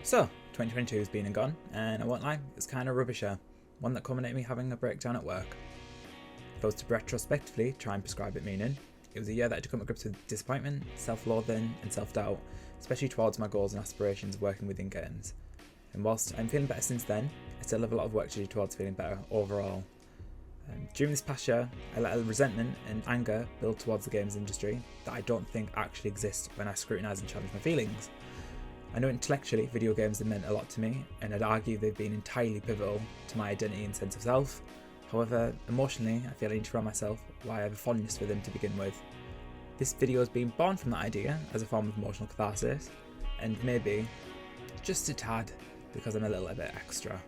So, 2022 has been and gone, and I won't lie, it's kind of rubbish year, one that culminated me having a breakdown at work. If I was to retrospectively try and prescribe it meaning, it was a year that I had to come to grips with disappointment, self-loathing and self-doubt, especially towards my goals and aspirations of working within games. And whilst I'm feeling better since then, I still have a lot of work to do towards feeling better overall. During this past year, I let a resentment and anger build towards the games industry that I don't think actually exists when I scrutinise and challenge my feelings. I know intellectually video games have meant a lot to me, and I'd argue they've been entirely pivotal to my identity and sense of self. However, emotionally, I feel I need to remind myself why I have a fondness for them to begin with. This video has been born from that idea as a form of emotional catharsis, and maybe just a tad because I'm a little bit extra.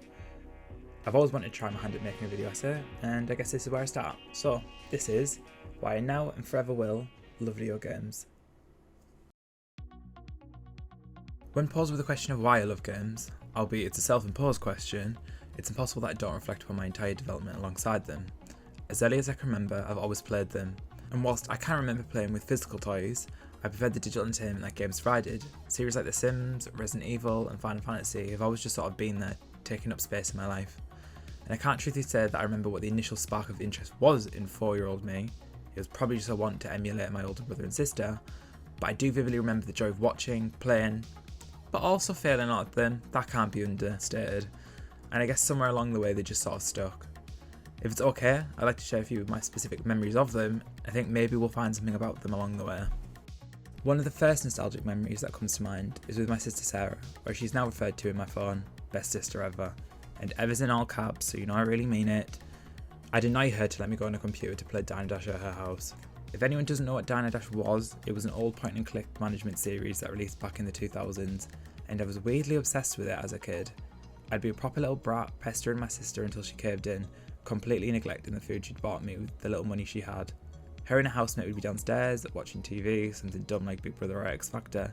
I've always wanted to try my hand at making a video essay, and I guess this is where I start. So, this is why I now and forever will love video games. When posed with the question of why I love games, albeit it's a self-imposed question, it's impossible that I don't reflect upon my entire development alongside them. As early as I can remember, I've always played them, and whilst I can remember playing with physical toys, I preferred the digital entertainment that games provided. Series like The Sims, Resident Evil and Final Fantasy have always just sort of been there, taking up space in my life. And I can't truthfully say that I remember what the initial spark of interest was in 4-year-old me. It was probably just a want to emulate my older brother and sister, but I do vividly remember the joy of watching, playing, but also failing at them. That can't be understated. And I guess somewhere along the way they just sort of stuck. If it's okay, I'd like to share a few of my specific memories of them. I think maybe we'll find something about them along the way. One of the first nostalgic memories that comes to mind is with my sister Sarah, where she's now referred to in my phone, best sister ever. And ever's in all caps, so you know I really mean it. I deny her to let me go on a computer to play Dino Dash at her house. If anyone doesn't know what Dino Dash was, it was an old point and click management series that released back in the 2000s, and I was weirdly obsessed with it as a kid. I'd be a proper little brat pestering my sister until she caved in, completely neglecting the food she'd bought me with the little money she had. Her and a housemate would be downstairs watching TV, something dumb like Big Brother or X Factor,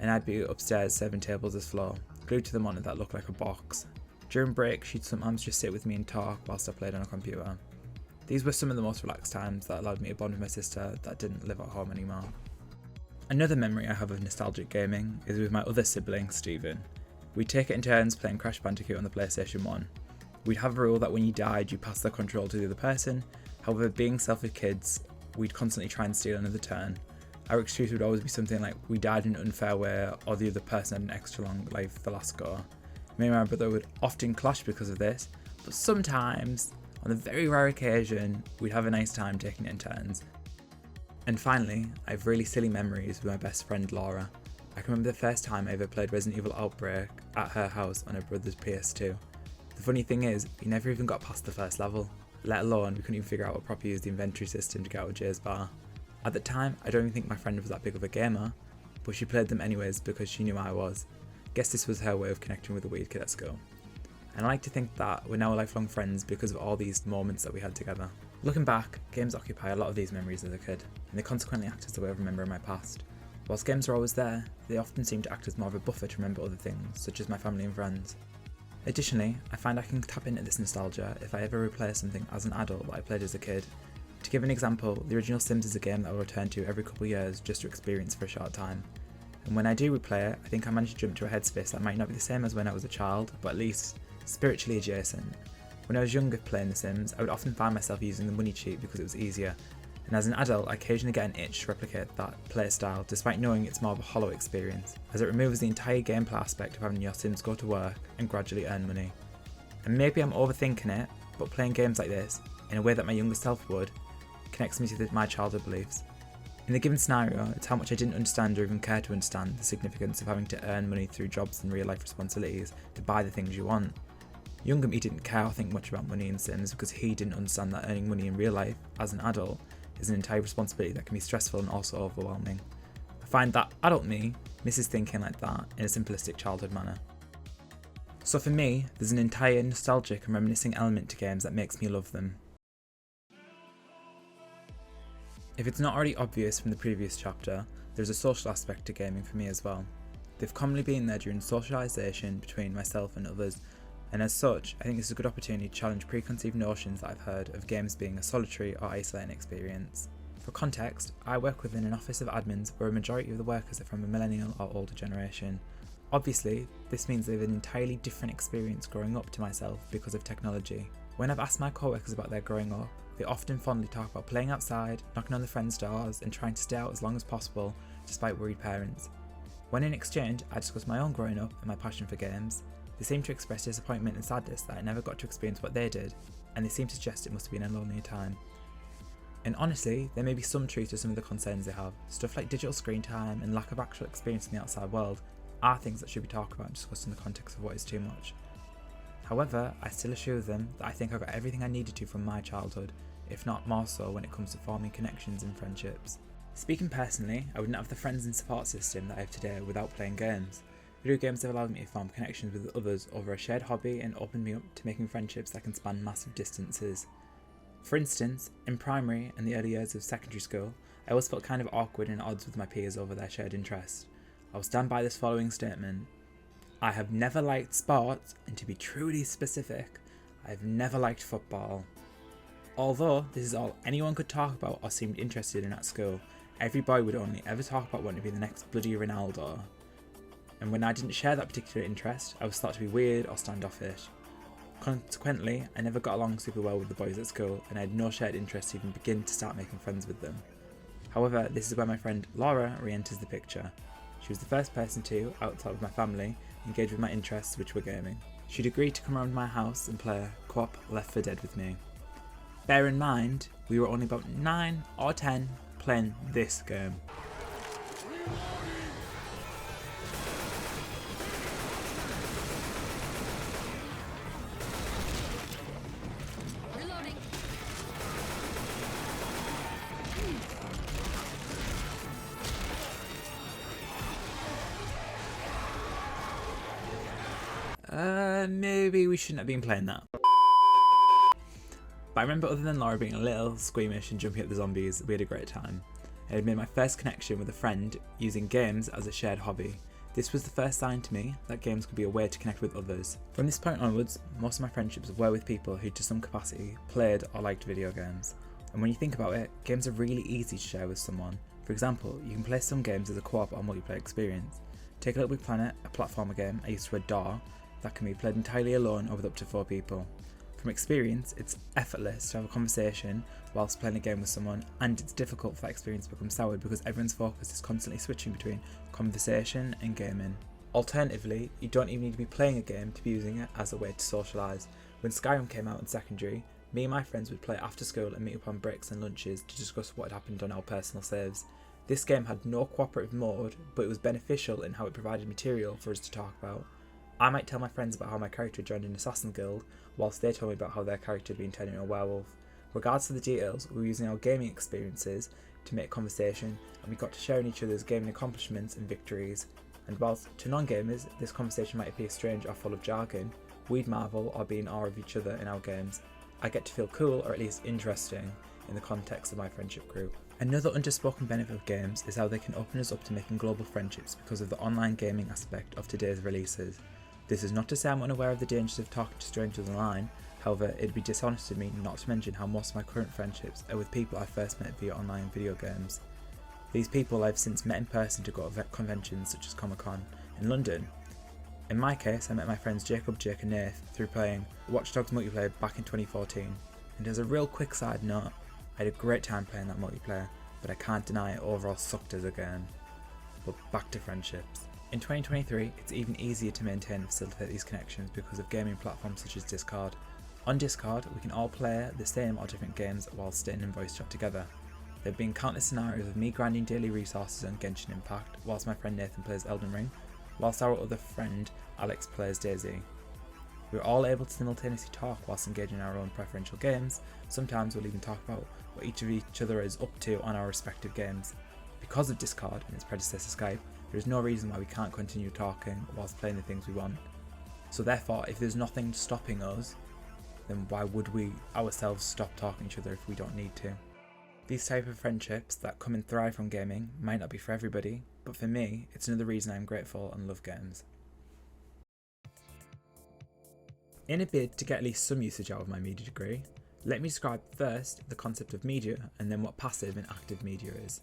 and I'd be upstairs serving tables as floor, glued to the monitor that looked like a box. During break, she'd sometimes just sit with me and talk whilst I played on a computer. These were some of the most relaxed times that allowed me to bond with my sister that didn't live at home anymore. Another memory I have of nostalgic gaming is with my other sibling, Stephen. We'd take it in turns playing Crash Bandicoot on the PlayStation 1. We'd have a rule that when you died, you passed the control to the other person. However, being selfish kids, we'd constantly try and steal another turn. Our excuse would always be something like we died in an unfair way, or the other person had an extra long life the last go. Me and my brother would often clash because of this, but sometimes, on a very rare occasion, we'd have a nice time taking it in turns. And finally, I have really silly memories with my best friend Laura. I can remember the first time I ever played Resident Evil Outbreak at her house on her brother's PS2. The funny thing is, we never even got past the first level, let alone we couldn't even figure out what properly use the inventory system to get out of Jay's bar. At the time, I don't even think my friend was that big of a gamer, but she played them anyways because she knew I was. Guess this was her way of connecting with the weird kid at school. And I like to think that we're now lifelong friends because of all these moments that we had together. Looking back, games occupy a lot of these memories as a kid, and they consequently act as the way of remembering my past. Whilst games are always there, they often seem to act as more of a buffer to remember other things, such as my family and friends. Additionally, I find I can tap into this nostalgia if I ever replay something as an adult that I played as a kid. To give an example, the original Sims is a game that I'll return to every couple of years just to experience for a short time. And when I do replay it, I think I manage to jump to a headspace that might not be the same as when I was a child, but at least spiritually adjacent. When I was younger playing The Sims, I would often find myself using the money cheat because it was easier, and as an adult I occasionally get an itch to replicate that playstyle despite knowing it's more of a hollow experience, as it removes the entire gameplay aspect of having your Sims go to work and gradually earn money. And maybe I'm overthinking it, but playing games like this, in a way that my younger self would, connects me to my childhood beliefs. In the given scenario, it's how much I didn't understand or even care to understand the significance of having to earn money through jobs and real life responsibilities to buy the things you want. Younger me didn't care or think much about money in Sims because he didn't understand that earning money in real life, as an adult, is an entire responsibility that can be stressful and also overwhelming. I find that adult me misses thinking like that in a simplistic childhood manner. So for me, there's an entire nostalgic and reminiscing element to games that makes me love them. If it's not already obvious from the previous chapter, there's a social aspect to gaming for me as well. They've commonly been there during socialisation between myself and others, and as such, I think this is a good opportunity to challenge preconceived notions that I've heard of games being a solitary or isolating experience. For context, I work within an office of admins where a majority of the workers are from a millennial or older generation. Obviously, This means they have an entirely different experience growing up to myself because of technology. When I've asked my co-workers about their growing up, they often fondly talk about playing outside, knocking on their friends' doors and trying to stay out as long as possible despite worried parents. When in exchange I discuss my own growing up and my passion for games, they seem to express disappointment and sadness that I never got to experience what they did, and they seem to suggest it must have been a lonelier time. And honestly, there may be some truth to some of the concerns they have. Stuff like digital screen time and lack of actual experience in the outside world are things that should be talked about and discussed in the context of what is too much. However, I still assure them that I think I got everything I needed to from my childhood, if not more so when it comes to forming connections and friendships. Speaking personally, I wouldn't have the friends and support system that I have today without playing games. Video games have allowed me to form connections with others over a shared hobby and opened me up to making friendships that can span massive distances. For instance, in primary and the early years of secondary school, I always felt kind of awkward and at odds with my peers over their shared interests. I will stand by this following statement. I have never liked sports, and to be truly specific, I have never liked football. Although this is all anyone could talk about or seemed interested in at school, every boy would only ever talk about wanting to be the next bloody Ronaldo. And when I didn't share that particular interest, I was thought to be weird or standoffish. Consequently, I never got along super well with the boys at school, and I had no shared interest to even begin to start making friends with them. However, this is where my friend Laura re-enters the picture. She was the first person to, outside of my family, engage with my interests, which were gaming. She'd agreed to come around my house and play co-op Left 4 Dead with me. Bear in mind, we were only about 9 or 10 playing this game. Maybe we shouldn't have been playing that. But I remember, other than Laura being a little squeamish and jumping at the zombies, we had a great time. I had made my first connection with a friend using games as a shared hobby. This was the first sign to me that games could be a way to connect with others. From this point onwards, most of my friendships were with people who to some capacity played or liked video games. And when you think about it, games are really easy to share with someone. For example, you can play some games as a co-op or multiplayer experience. Take Little Big Planet, a platformer game I used to adore, that can be played entirely alone or with up to 4 people. From experience, it's effortless to have a conversation whilst playing a game with someone, and it's difficult for that experience to become soured because everyone's focus is constantly switching between conversation and gaming. Alternatively, you don't even need to be playing a game to be using it as a way to socialise. When Skyrim came out in secondary, me and my friends would play after school and meet up on breaks and lunches to discuss what had happened on our personal saves. This game had no cooperative mode, but it was beneficial in how it provided material for us to talk about. I might tell my friends about how my character joined an assassin guild, whilst they told me about how their character had been turned into a werewolf. Regards to the details, we were using our gaming experiences to make conversation, and we got to share in each other's gaming accomplishments and victories. And whilst to non-gamers, this conversation might appear strange or full of jargon, we'd marvel or be in awe of each other in our games. I get to feel cool, or at least interesting, in the context of my friendship group. Another unspoken benefit of games is how they can open us up to making global friendships because of the online gaming aspect of today's releases. This is not to say I'm unaware of the dangers of talking to strangers online, however, it'd be dishonest of me not to mention how most of my current friendships are with people I first met via online video games. These people I've since met in person to go to conventions such as Comic-Con in London. In my case, I met my friends Jacob, Jake and Nath through playing Watch Dogs multiplayer back in 2014. And as a real quick side note, I had a great time playing that multiplayer, but I can't deny it overall sucked as a game. But back to friendships. In 2023, it's even easier to maintain and facilitate these connections because of gaming platforms such as Discord. On Discord, we can all play the same or different games while staying in voice chat together. There have been countless scenarios of me grinding daily resources on Genshin Impact, whilst my friend Nathan plays Elden Ring, whilst our other friend Alex plays Daisy. We're all able to simultaneously talk whilst engaging in our own preferential games. Sometimes we'll even talk about what each other is up to on our respective games. Because of Discord and its predecessor Skype, there is no reason why we can't continue talking whilst playing the things we want. So therefore, if there's nothing stopping us, then why would we ourselves stop talking to each other if we don't need to? These type of friendships that come and thrive from gaming might not be for everybody, but for me, it's another reason I'm grateful and love games. In a bid to get at least some usage out of my media degree, let me describe first the concept of media and then what passive and active media is.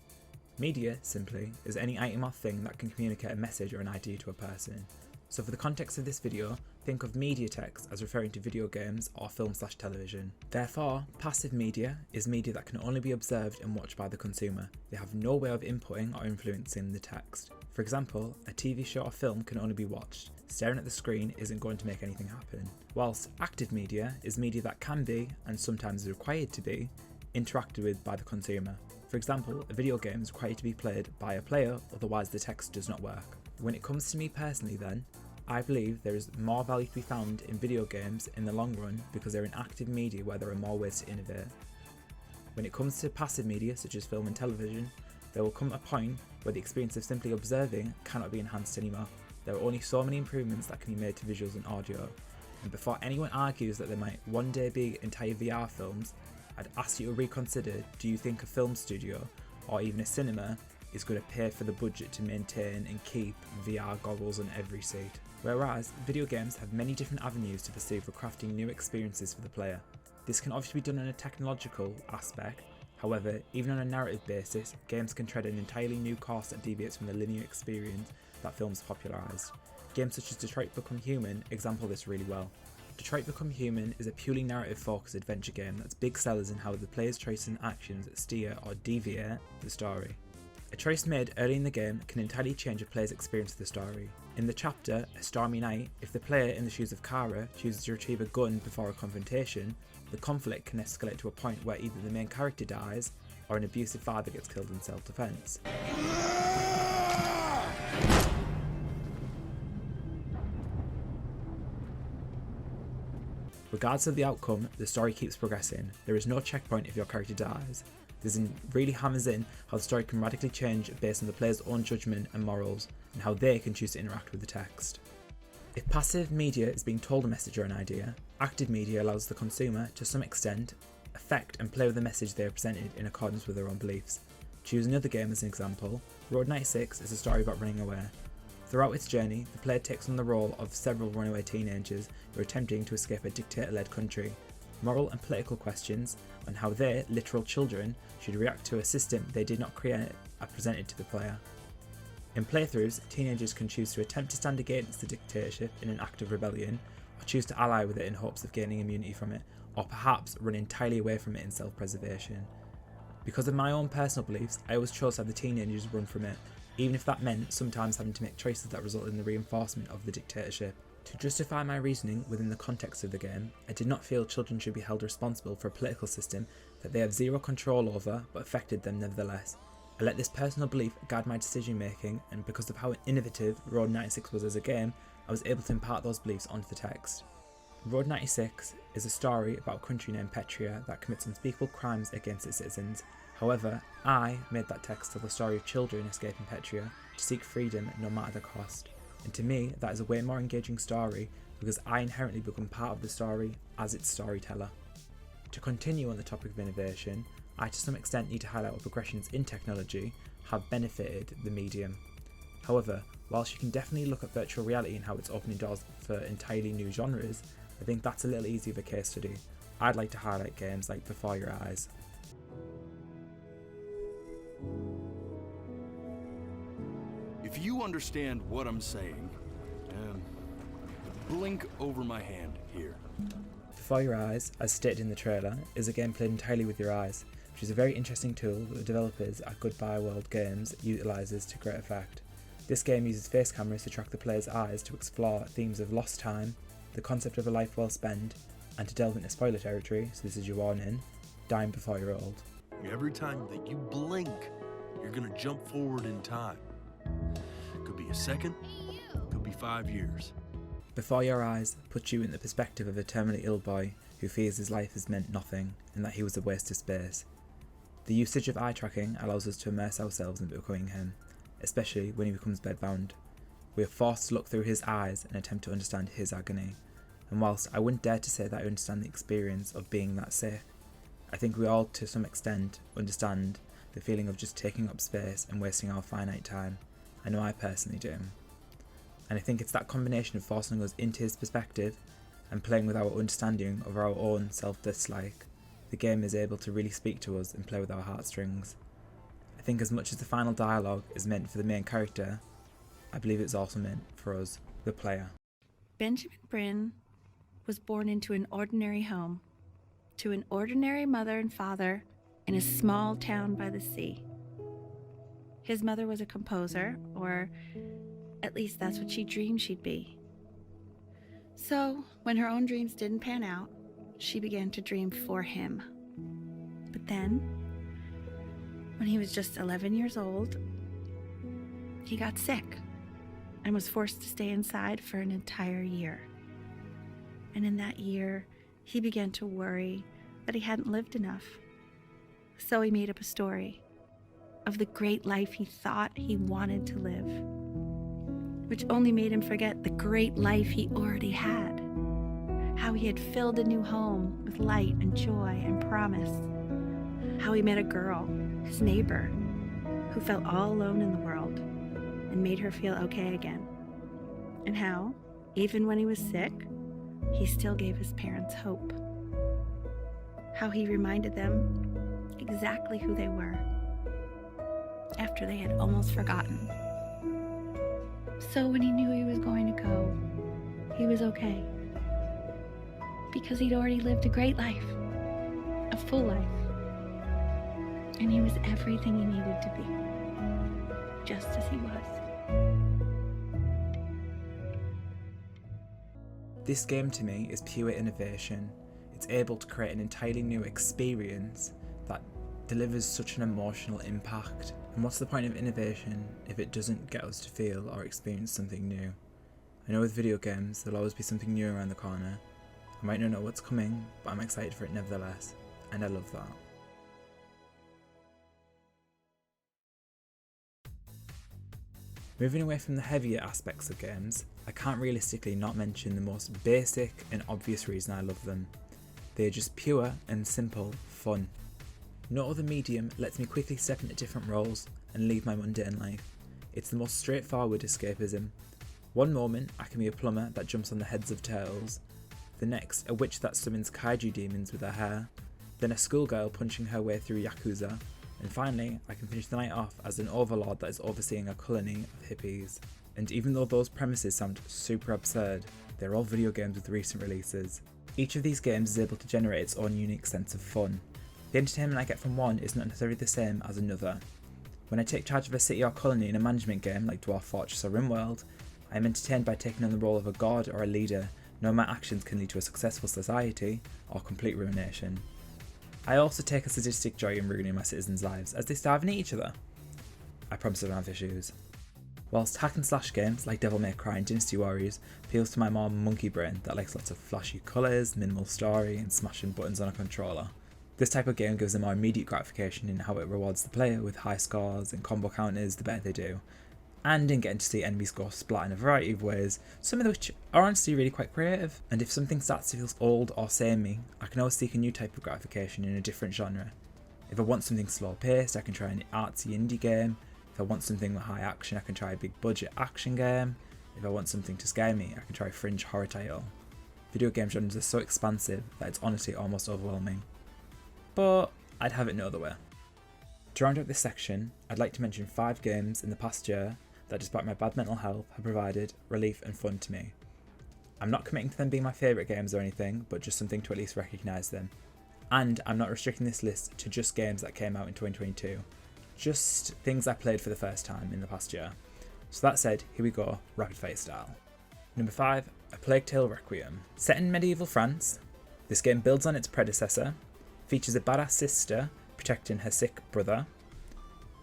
Media, simply, is any item or thing that can communicate a message or an idea to a person. So for the context of this video, think of media text as referring to video games or film/television. Therefore, passive media is media that can only be observed and watched by the consumer. They have no way of inputting or influencing the text. For example, a TV show or film can only be watched. Staring at the screen isn't going to make anything happen. Whilst active media is media that can be, and sometimes is required to be, interacted with by the consumer. For example, a video game is required to be played by a player, otherwise the text does not work. When it comes to me personally then, I believe there is more value to be found in video games in the long run because they're an active media where there are more ways to innovate. When it comes to passive media such as film and television, there will come a point where the experience of simply observing cannot be enhanced anymore. There are only so many improvements that can be made to visuals and audio, and before anyone argues that there might one day be entire VR films, I'd ask you to reconsider, do you think a film studio or even a cinema is going to pay for the budget to maintain and keep VR goggles on every seat? Whereas video games have many different avenues to pursue for crafting new experiences for the player. This can obviously be done in a technological aspect, however, even on a narrative basis, games can tread an entirely new course that deviates from the linear experience that films popularised. Games such as Detroit Become Human example this really well. Detroit Become Human is a purely narrative-focused adventure game that's big sellers in how the player's choices and actions steer or deviate the story. A choice made early in the game can entirely change a player's experience of the story. In the chapter, A Stormy Night, if the player in the shoes of Kara chooses to retrieve a gun before a confrontation, the conflict can escalate to a point where either the main character dies or an abusive father gets killed in self-defense. Regardless of the outcome, the story keeps progressing. There is no checkpoint if your character dies. This really hammers in how the story can radically change based on the player's own judgment and morals, and how they can choose to interact with the text. If passive media is being told a message or an idea, active media allows the consumer, to some extent, affect and play with the message they are presented in accordance with their own beliefs. To use another game as an example, Road 96 is a story about running away. Throughout its journey, the player takes on the role of several runaway teenagers who are attempting to escape a dictator-led country. Moral and political questions on how they, literal children, should react to a system they did not create are presented to the player. In playthroughs, teenagers can choose to attempt to stand against the dictatorship in an act of rebellion, or choose to ally with it in hopes of gaining immunity from it, or perhaps run entirely away from it in self-preservation. Because of my own personal beliefs, I always chose to have the teenagers run from it, even if that meant sometimes having to make choices that resulted in the reinforcement of the dictatorship. To justify my reasoning within the context of the game, I did not feel children should be held responsible for a political system that they have zero control over but affected them nevertheless. I let this personal belief guide my decision making, and because of how innovative Road 96 was as a game, I was able to impart those beliefs onto the text. Road 96 is a story about a country named Petria that commits unspeakable crimes against its citizens. However, I made that text tell the story of children escaping Petria to seek freedom no matter the cost. And to me, that is a way more engaging story because I inherently become part of the story as its storyteller. To continue on the topic of innovation, I to some extent need to highlight what progressions in technology have benefited the medium. However, whilst you can definitely look at virtual reality and how it's opening doors for entirely new genres, I think that's a little easy of a case study. I'd like to highlight games like Before Your Eyes. If you understand what I'm saying, blink over my hand here. Before Your Eyes, as stated in the trailer, is a game played entirely with your eyes, which is a very interesting tool that the developers at Goodbye World Games utilises to great effect. This game uses face cameras to track the player's eyes to explore themes of lost time, the concept of a life well spent, and to delve into spoiler territory, so this is your warning, dying before you're old. Every time that you blink, you're gonna jump forward in time. Could be a second, could be 5 years. Before Your Eyes puts you in the perspective of a terminally ill boy who fears his life has meant nothing and that he was a waste of space. The usage of eye tracking allows us to immerse ourselves in becoming him, especially when he becomes bedbound. We are forced to look through his eyes and attempt to understand his agony, and whilst I wouldn't dare to say that I understand the experience of being that sick, I think we all to some extent understand the feeling of just taking up space and wasting our finite time. I know I personally do. And I think it's that combination of forcing us into his perspective and playing with our understanding of our own self-dislike, the game is able to really speak to us and play with our heartstrings. I think as much as the final dialogue is meant for the main character, I believe it's also meant for us. The player. Benjamin Bryn was born into an ordinary home, to an ordinary mother and father in a small town by the sea. His mother was a composer, or at least that's what she dreamed she'd be. So, when her own dreams didn't pan out, she began to dream for him. But then, when he was just 11 years old, he got sick and was forced to stay inside for an entire year. And in that year, he began to worry that he hadn't lived enough. So he made up a story of the great life he thought he wanted to live, which only made him forget the great life he already had. How he had filled a new home with light and joy and promise. How he met a girl, his neighbor, who felt all alone in the world and made her feel okay again. And how, even when he was sick, he still gave his parents hope. How he reminded them exactly who they were after they had almost forgotten. So when he knew he was going to go, he was okay. Because he'd already lived a great life, a full life. And he was everything he needed to be, just as he was. This game to me is pure innovation. It's able to create an entirely new experience that delivers such an emotional impact. And what's the point of innovation if it doesn't get us to feel or experience something new? I know with video games there'll always be something new around the corner. I might not know what's coming, but I'm excited for it nevertheless, and I love that. Moving away from the heavier aspects of games, I can't realistically not mention the most basic and obvious reason I love them. They are just pure and simple fun. No other medium lets me quickly step into different roles and leave my mundane life. It's the most straightforward escapism. One moment I can be a plumber that jumps on the heads of turtles, the next a witch that summons kaiju demons with her hair, then a schoolgirl punching her way through Yakuza, and finally I can finish the night off as an overlord that is overseeing a colony of hippies. And even though those premises sound super absurd, they're all video games with recent releases. Each of these games is able to generate its own unique sense of fun. The entertainment I get from one is not necessarily the same as another. When I take charge of a city or colony in a management game like Dwarf Fortress or RimWorld, I am entertained by taking on the role of a god or a leader, knowing my actions can lead to a successful society or complete ruination. I also take a sadistic joy in ruining my citizens' lives as they starve and eat each other. I promise I don't have issues. Whilst hack and slash games like Devil May Cry and Dynasty Warriors appeals to my more monkey brain that likes lots of flashy colours, minimal story and smashing buttons on a controller, this type of game gives a more immediate gratification in how it rewards the player with high scores and combo counters the better they do, and in getting to see enemies go splat in a variety of ways, some of which are honestly really quite creative. And if something starts to feel old or samey, I can always seek a new type of gratification in a different genre. If I want something slow paced, I can try an artsy indie game. If I want something with high action, I can try a big budget action game. If I want something to scare me, I can try a fringe horror title. Video game genres are so expansive that it's honestly almost overwhelming. But I'd have it no other way. To round up this section, I'd like to mention 5 games in the past year that, despite my bad mental health, have provided relief and fun to me. I'm not committing to them being my favourite games or anything, but just something to at least recognise them. And I'm not restricting this list to just games that came out in 2022, just things I played for the first time in the past year. So that said, here we go, rapid fire style. Number 5, A Plague Tale Requiem. Set in medieval France, this game builds on its predecessor, features a badass sister protecting her sick brother,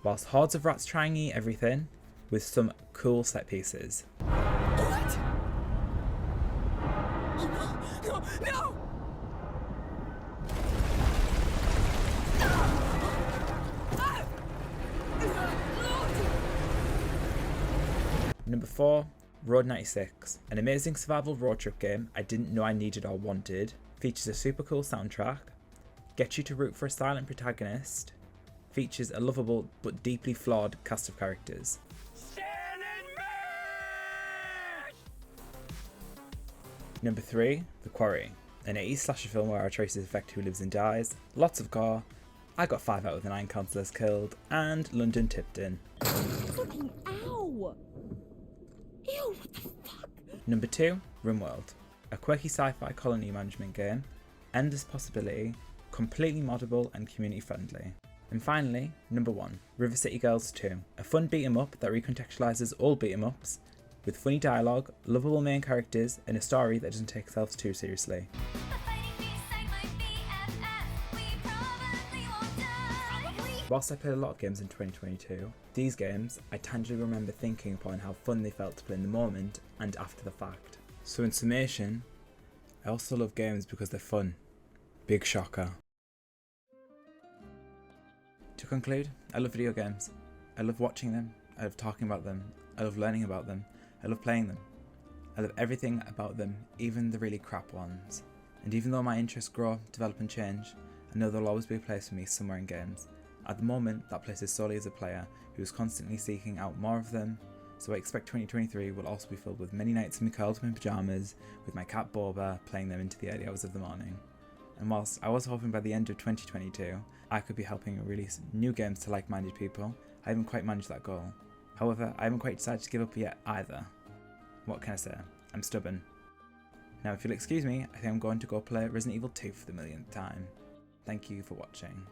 whilst hordes of rats try and eat everything, with some cool set pieces. What? No! No! Number 4, Road 96. An amazing survival road trip game I didn't know I needed or wanted, features a super cool soundtrack, gets you to root for a silent protagonist, features a lovable but deeply flawed cast of characters. Number 3, The Quarry. An 80s slasher film where our choices affect who lives and dies, lots of gore, I got 5 out of the 9 councillors killed, and London tipped in. Fucking ow! Ew, what the fuck? Number 2, RimWorld, a quirky sci-fi colony management game, endless possibility, completely moddable and community friendly. And finally, number 1, River City Girls 2, a fun beat 'em up that recontextualises all beat 'em ups, with funny dialogue, lovable main characters, and a story that doesn't take itself too seriously. Whilst I played a lot of games in 2022, these games I tangibly remember thinking upon how fun they felt to play in the moment and after the fact. So in summation, I also love games because they're fun. Big shocker. To conclude, I love video games. I love watching them, I love talking about them, I love learning about them, I love playing them. I love everything about them, even the really crap ones. And even though my interests grow, develop and change, I know there'll always be a place for me somewhere in games. At the moment, that place is solely as a player who is constantly seeking out more of them, so I expect 2023 will also be filled with many nights of me curled up in pyjamas with my cat Boba playing them into the early hours of the morning. And whilst I was hoping by the end of 2022 I could be helping release new games to like-minded people, I haven't quite managed that goal. However, I haven't quite decided to give up yet either. What can I say? I'm stubborn. Now if you'll excuse me, I think I'm going to go play Resident Evil 2 for the millionth time. Thank you for watching.